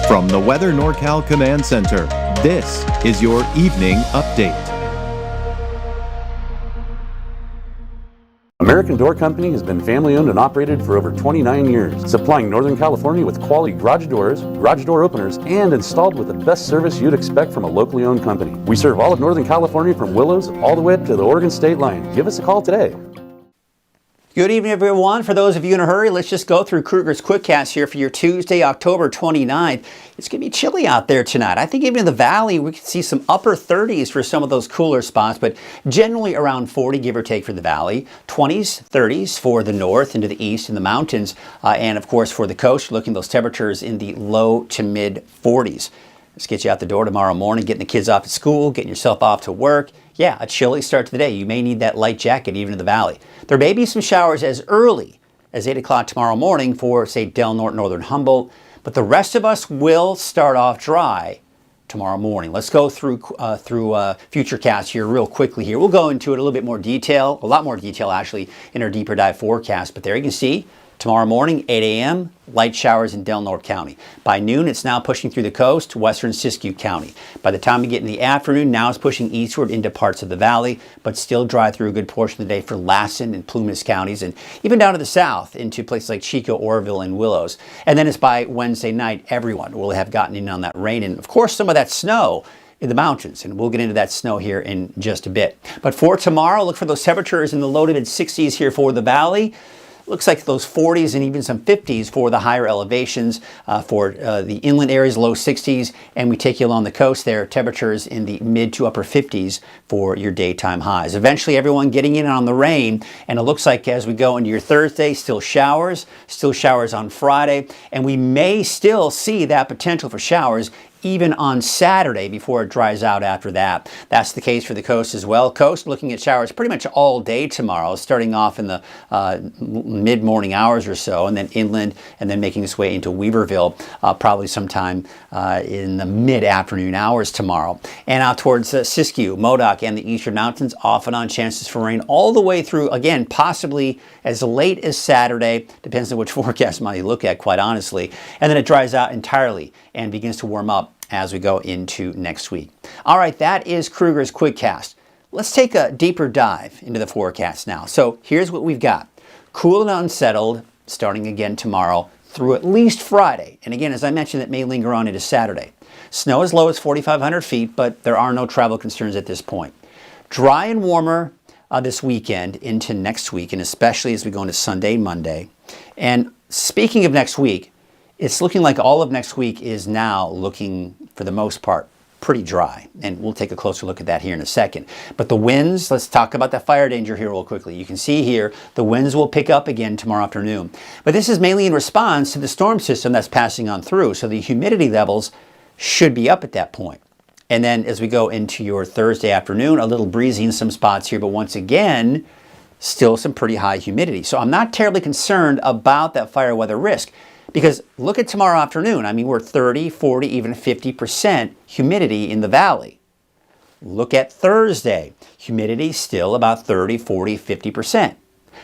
From the Weather NorCal Command Center, this is your evening update. American Door Company has been family-owned and operated for over 29 years, supplying Northern California with quality garage doors, garage door openers, and installed with the best service you'd expect from a locally owned company. We serve all of Northern California from Willows all the way up to the Oregon state line. Give us a call today. Good evening, everyone. For those of you in a hurry, let's just go through Kruger's Quickcast here for your Tuesday, October 29th. It's going to be chilly out there tonight. I think even in the valley, we can see some upper 30s for some of those cooler spots, but generally around 40, give or take, for the valley. 20s, 30s for the north into the east and the mountains. And of course, for the coast, looking at those temperatures in the low to mid 40s. Let's get you out the door tomorrow morning, getting the kids off to school, getting yourself off to work. Yeah, a chilly start to the day. You may need that light jacket even in the valley. There may be some showers as early as 8 o'clock tomorrow morning for, say, Del Norte, Northern Humboldt, but the rest of us will start off dry tomorrow morning. Let's go through Futurecast here real quickly here. We'll go into it a little bit more detail, a lot more detail actually, in our deeper dive forecast, but there you can see tomorrow morning, 8 a.m., light showers in Del Norte County. By noon, it's now pushing through the coast, western Siskiyou County. By the time we get in the afternoon, now it's pushing eastward into parts of the valley, but still dry through a good portion of the day for Lassen and Plumas counties, and even down to the south into places like Chico, Oroville, and Willows. And then it's by Wednesday night, everyone will have gotten in on that rain, and of course, some of that snow in the mountains, and we'll get into that snow here in just a bit. But for tomorrow, look for those temperatures in the low to mid 60s here for the valley. Looks like those 40s and even some 50s for the higher elevations, for the inland areas, low 60s, and we take you along the coast there, temperatures in the mid to upper 50s for your daytime highs. Eventually, everyone getting in on the rain, and it looks like as we go into your Thursday, still showers on Friday, and we may still see that potential for showers even on Saturday before it dries out after that. That's the case for the coast as well. Coast looking at showers pretty much all day tomorrow, starting off in the mid-morning hours or so, and then inland, and then making its way into Weaverville probably sometime in the mid-afternoon hours tomorrow. And out towards Siskiyou, Modoc, and the eastern mountains, off and on chances for rain all the way through, again, possibly as late as Saturday. Depends on which forecast model you look at, quite honestly. And then it dries out entirely and begins to warm up as we go into next week. All right, that is Kruger's Quickcast. Let's take a deeper dive into the forecast now. So here's what we've got. Cool and unsettled starting again tomorrow through at least Friday. And again, as I mentioned, it may linger on into Saturday. Snow as low as 4,500 feet, but there are no travel concerns at this point. Dry and warmer this weekend into next week, and especially as we go into Sunday, Monday. And speaking of next week, it's looking like all of next week is now looking, for the most part, pretty dry. And we'll take a closer look at that here in a second. But the winds, let's talk about the fire danger here real quickly. You can see here the winds will pick up again tomorrow afternoon. But this is mainly in response to the storm system that's passing on through. So the humidity levels should be up at that point. And then as we go into your Thursday afternoon, a little breezy in some spots here, but once again, still some pretty high humidity. So I'm not terribly concerned about that fire weather risk. Because look at tomorrow afternoon. I mean, we're 30, 40, even 50% humidity in the valley. Look at Thursday. Humidity still about 30, 40, 50%.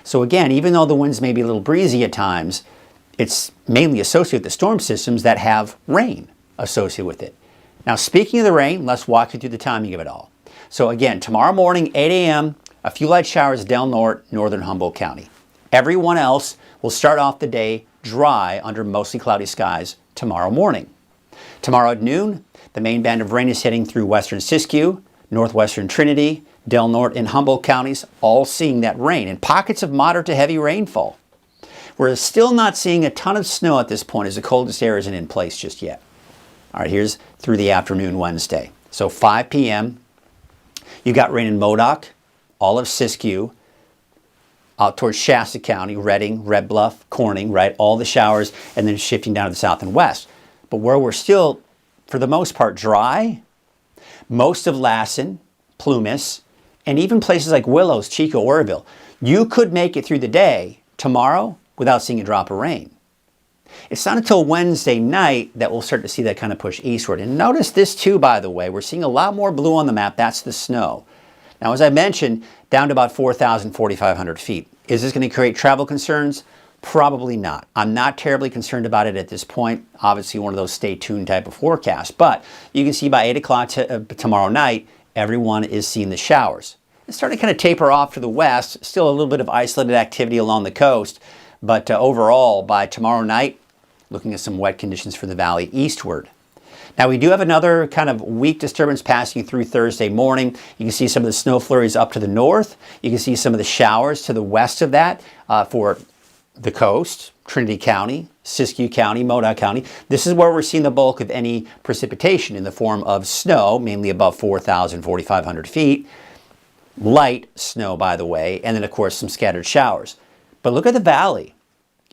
So again, even though the winds may be a little breezy at times, it's mainly associated with the storm systems that have rain associated with it. Now, speaking of the rain, let's walk you through the timing of it all. So again, tomorrow morning, 8 a.m., a few light showers Del Norte, Northern Humboldt County. Everyone else will start off the day dry under mostly cloudy skies tomorrow morning. Tomorrow at noon, the main band of rain is heading through western Siskiyou, northwestern Trinity, Del Norte, and Humboldt counties, all seeing that rain and pockets of moderate to heavy rainfall. We're still not seeing a ton of snow at this point as the coldest air isn't in place just yet. All right, here's through the afternoon Wednesday. So 5 p.m., you got rain in Modoc, all of Siskiyou, out towards Shasta County, Redding, Red Bluff, Corning, right? All the showers, and then shifting down to the south and west. But where we're still, for the most part, dry, most of Lassen, Plumas, and even places like Willows, Chico, Oroville, you could make it through the day tomorrow without seeing a drop of rain. It's not until Wednesday night that we'll start to see that kind of push eastward. And notice this too, by the way. We're seeing a lot more blue on the map. That's the snow. Now, as I mentioned, down to about 4,000, 4,500 feet. Is this going to create travel concerns? Probably not. I'm not terribly concerned about it at this point. Obviously, one of those stay tuned type of forecasts. But you can see by 8 o'clock tomorrow night, everyone is seeing the showers. It's starting to kind of taper off to the west. Still a little bit of isolated activity along the coast. But overall, by tomorrow night, looking at some wet conditions for the valley eastward. Now, we do have another kind of weak disturbance passing through Thursday morning. You can see some of the snow flurries up to the north. You can see some of the showers to the west of that for the coast, Trinity County, Siskiyou County, Modoc County. This is where we're seeing the bulk of any precipitation in the form of snow, mainly above 4,000, 4,500 feet. Light snow, by the way, and then, of course, some scattered showers. But look at the valley.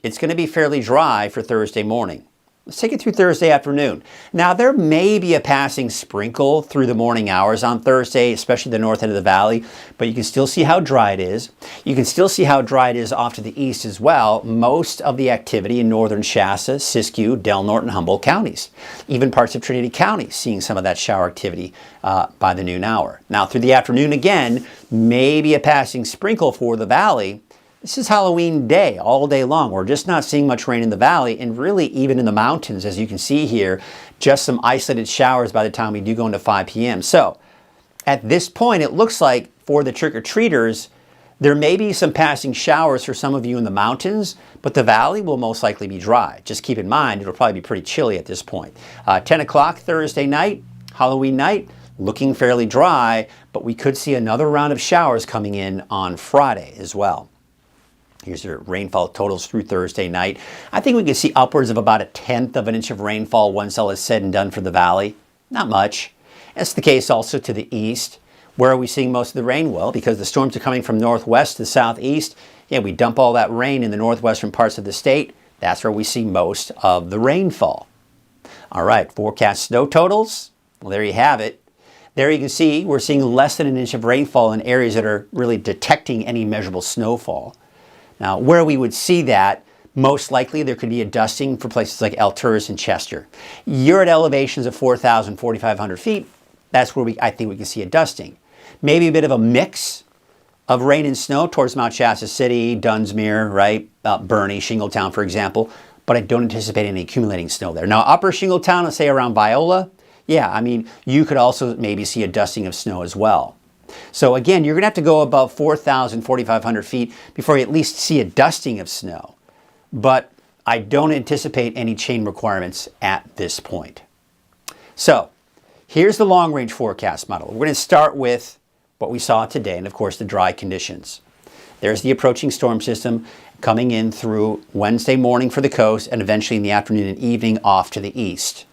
It's going to be fairly dry for Thursday morning. Let's take it through Thursday afternoon. Now, there may be a passing sprinkle through the morning hours on Thursday, especially the north end of the valley, but you can still see how dry it is. You can still see how dry it is off to the east as well. Most of the activity in northern Shasta, Siskiyou, Del Norte, and Humboldt counties. Even parts of Trinity County seeing some of that shower activity by the noon hour. Now, through the afternoon again, maybe a passing sprinkle for the valley. This is Halloween day, all day long. We're just not seeing much rain in the valley, and really even in the mountains, as you can see here, just some isolated showers by the time we do go into 5 p.m. So at this point, it looks like for the trick-or-treaters, there may be some passing showers for some of you in the mountains, but the valley will most likely be dry. Just keep in mind, it'll probably be pretty chilly at this point. 10 o'clock Thursday night, Halloween night, looking fairly dry, but we could see another round of showers coming in on Friday as well. Here's your rainfall totals through Thursday night. I think we can see upwards of about 1/10 of an inch of rainfall once all is said and done for the valley. Not much. That's the case also to the east. Where are we seeing most of the rain? Well, because the storms are coming from northwest to southeast. Yeah, we dump all that rain in the northwestern parts of the state. That's where we see most of the rainfall. All right, forecast snow totals. Well, there you have it. There you can see we're seeing less than an inch of rainfall in areas that are really detecting any measurable snowfall. Now, where we would see that, most likely there could be a dusting for places like Alturas and Chester. You're at elevations of 4,000, 4,500 feet. That's where I think we can see a dusting. Maybe a bit of a mix of rain and snow towards Mount Shasta City, Dunsmuir, right? Bernie, Shingletown, for example. But I don't anticipate any accumulating snow there. Now, upper Shingletown, let's say around Viola, yeah, I mean, you could also maybe see a dusting of snow as well. So again, you're going to have to go above 4,000, 4,500 feet before you at least see a dusting of snow. But I don't anticipate any chain requirements at this point. So here's the long-range forecast model. We're going to start with what we saw today and, of course, the dry conditions. There's the approaching storm system coming in through Wednesday morning for the coast and eventually in the afternoon and evening off to the east.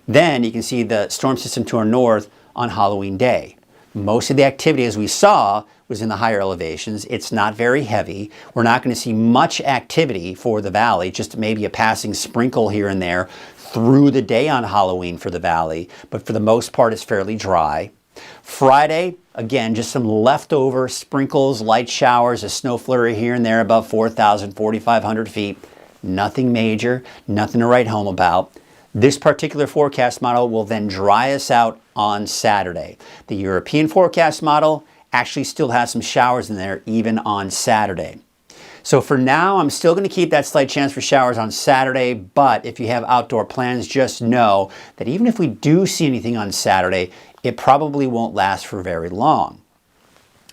Then you can see the storm system to our north on Halloween day. Most of the activity, as we saw, was in the higher elevations. It's not very heavy. We're not going to see much activity for the valley, just maybe a passing sprinkle here and there through the day on Halloween for the valley. But for the most part, it's fairly dry. Friday, again, just some leftover sprinkles, light showers, a snow flurry here and there above 4,000, 4,500 feet. Nothing major, nothing to write home about. This particular forecast model will then dry us out on Saturday. The European forecast model actually still has some showers in there even on Saturday. So for now, I'm still going to keep that slight chance for showers on Saturday, but if you have outdoor plans, just know that even if we do see anything on Saturday, it probably won't last for very long.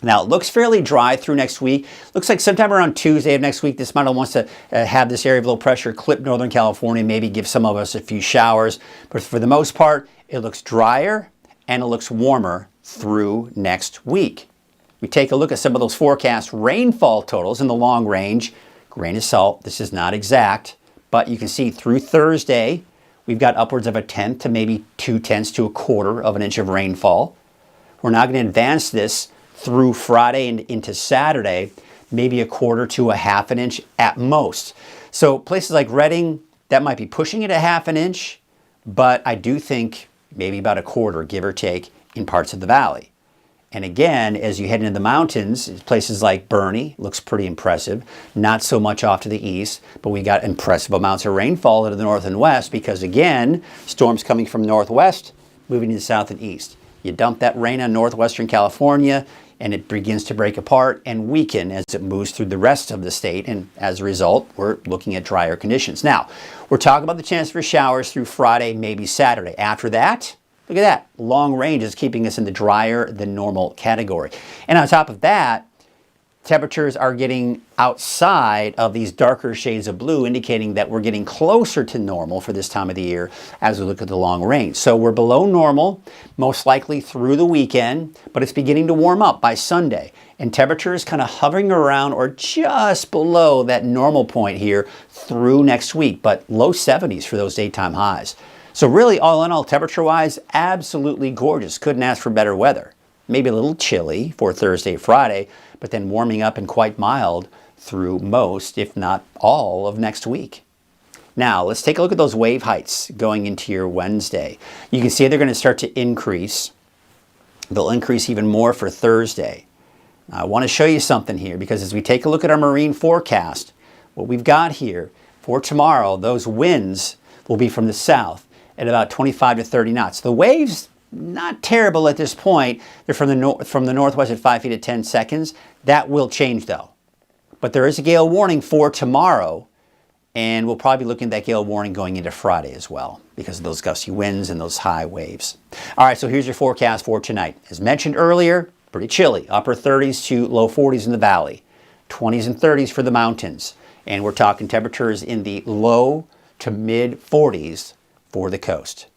Now, it looks fairly dry through next week. Looks like sometime around Tuesday of next week, this model wants to have this area of low pressure clip Northern California, maybe give some of us a few showers. But for the most part, it looks drier and it looks warmer through next week. We take a look at some of those forecast rainfall totals in the long range. Grain of salt, this is not exact, but you can see through Thursday, we've got upwards of 1/10 to maybe 2/10 to 1/4 of an inch of rainfall. We're now going to advance this through Friday and into Saturday, maybe 1/4 to 1/2 an inch at most. So places like Redding, that might be pushing it 1/2 an inch, but I do think maybe about 1/4, give or take, in parts of the valley. And again, as you head into the mountains, places like Bernie, looks pretty impressive. Not so much off to the east, but we got impressive amounts of rainfall to the north and west because, again, storms coming from northwest, moving to the south and east. You dump that rain on northwestern California, and it begins to break apart and weaken as it moves through the rest of the state, and as a result, we're looking at drier conditions. Now, we're talking about the chance for showers through Friday, maybe Saturday. After that, look at that, long range is keeping us in the drier than normal category. And on top of that, temperatures are getting outside of these darker shades of blue, indicating that we're getting closer to normal for this time of the year as we look at the long range. So we're below normal, most likely through the weekend, but it's beginning to warm up by Sunday. And temperatures kind of hovering around or just below that normal point here through next week, but low 70s for those daytime highs. So really, all in all, temperature-wise, absolutely gorgeous. Couldn't ask for better weather. Maybe a little chilly for Thursday, Friday, but then warming up and quite mild through most, if not all, of next week. Now, let's take a look at those wave heights going into your Wednesday. You can see they're going to start to increase. They'll increase even more for Thursday. Now, I want to show you something here, because as we take a look at our marine forecast, what we've got here for tomorrow, those winds will be from the south at about 25 to 30 knots. The waves, not terrible at this point. They're from the northwest at 5 feet at 10 seconds. That will change though. But there is a gale warning for tomorrow, and we'll probably be looking at that gale warning going into Friday as well because of those gusty winds and those high waves. All right, so here's your forecast for tonight. As mentioned earlier, pretty chilly, upper 30s to low 40s in the valley, 20s and 30s for the mountains, and we're talking temperatures in the low to mid 40s for the coast.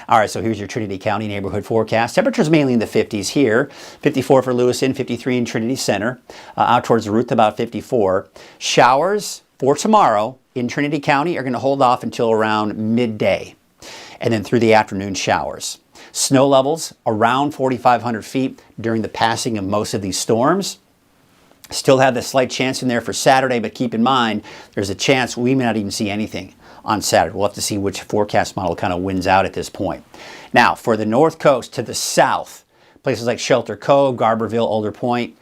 All right, so here's your Trinity County neighborhood forecast. Temperatures mainly in the 50s here. 54 for Lewiston, 53 in Trinity Center. Out towards the Ruth, about 54. Showers for tomorrow in Trinity County are going to hold off until around midday. And then through the afternoon, showers. Snow levels around 4,500 feet during the passing of most of these storms. Still have the slight chance in there for Saturday, but keep in mind, there's a chance we may not even see anything on Saturday. We'll have to see which forecast model kind of wins out at this point. Now, for the north coast to the south, places like Shelter Cove, Garberville, Alder Point,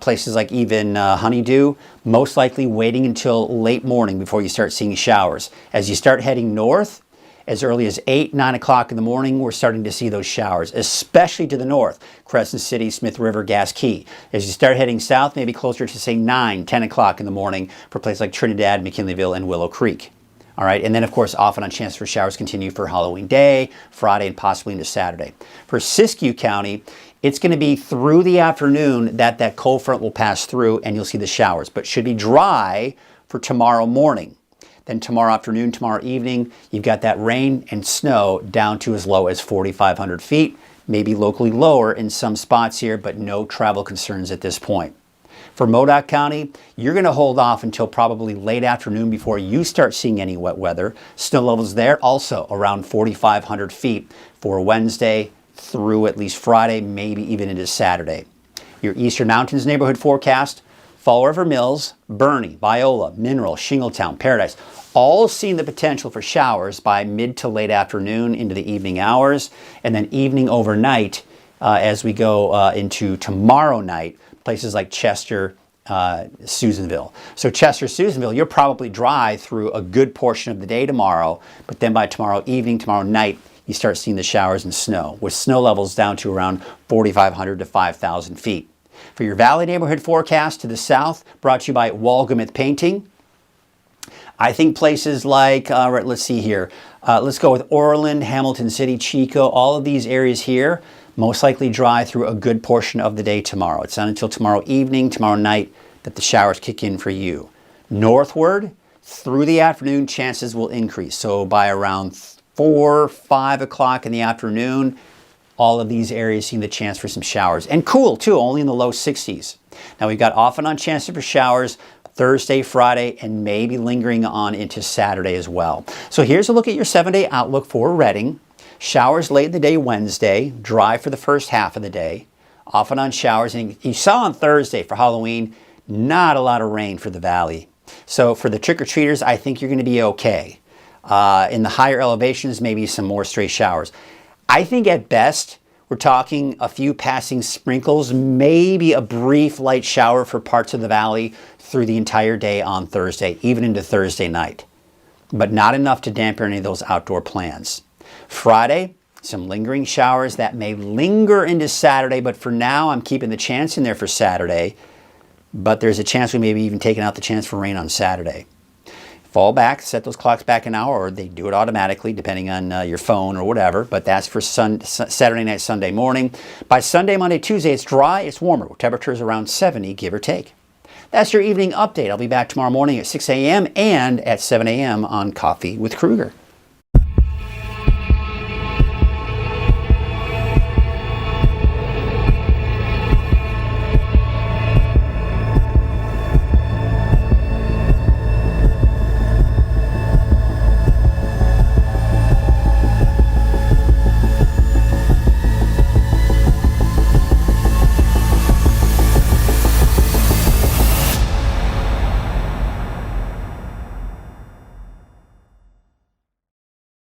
places like even Honeydew, most likely waiting until late morning before you start seeing showers. As you start heading north, as early as 8, 9 o'clock in the morning, we're starting to see those showers, especially to the north, Crescent City, Smith River, Gas Key. As you start heading south, maybe closer to, say, 9, 10 o'clock in the morning for places like Trinidad, McKinleyville, and Willow Creek. All right, and then, of course, off and on chance for showers continue for Halloween Day, Friday, and possibly into Saturday. For Siskiyou County, it's going to be through the afternoon that cold front will pass through, and you'll see the showers, but should be dry for tomorrow morning. Then tomorrow afternoon, tomorrow evening, you've got that rain and snow down to as low as 4,500 feet, maybe locally lower in some spots here, but no travel concerns at this point. For Modoc County, you're going to hold off until probably late afternoon before you start seeing any wet weather. Snow levels there also around 4,500 feet for Wednesday through at least Friday, maybe even into Saturday. Your Eastern Mountains neighborhood forecast, Fall River Mills, Bernie, Biola, Mineral, Shingletown, Paradise, all seeing the potential for showers by mid to late afternoon into the evening hours, and then evening overnight as we go into tomorrow night, places like Chester, Susanville. So Chester, Susanville, you're probably dry through a good portion of the day tomorrow, but then by tomorrow evening, tomorrow night, you start seeing the showers and snow, with snow levels down to around 4,500 to 5,000 feet. For your Valley neighborhood forecast to the south, brought to you by Walgamuth Painting. I think places like, let's see here, let's go with Orland, Hamilton City, Chico, all of these areas here, most likely dry through a good portion of the day tomorrow. It's not until tomorrow evening, tomorrow night, that the showers kick in for you. Northward, through the afternoon, chances will increase. So by around 4, 5 o'clock in the afternoon, all of these areas seeing the chance for some showers. And cool, too, only in the low 60s. Now, we've got off and on chances for showers Thursday, Friday, and maybe lingering on into Saturday as well. So here's a look at your 7-day outlook for Redding. Showers late in the day Wednesday, dry for the first half of the day. Off and on showers. And you saw on Thursday for Halloween, not a lot of rain for the valley. So for the trick-or-treaters, I think you're going to be okay. In the higher elevations, maybe some more stray showers. I think at best, we're talking a few passing sprinkles, maybe a brief light shower for parts of the valley through the entire day on Thursday, even into Thursday night. But not enough to dampen any of those outdoor plans. Friday, Some lingering showers that may linger into Saturday, but for now I'm keeping the chance in there for Saturday. But there's a chance we may be even taking out the chance for rain on Saturday. Fall back, set those clocks back an hour, or they do it automatically depending on your phone or whatever, but that's for Saturday night, Sunday morning. By Sunday, Monday, Tuesday, it's dry, it's warmer. Temperatures around 70, give or take. That's your evening update. I'll be back tomorrow morning at 6 a.m. and at 7 a.m. on Coffee with Kruger.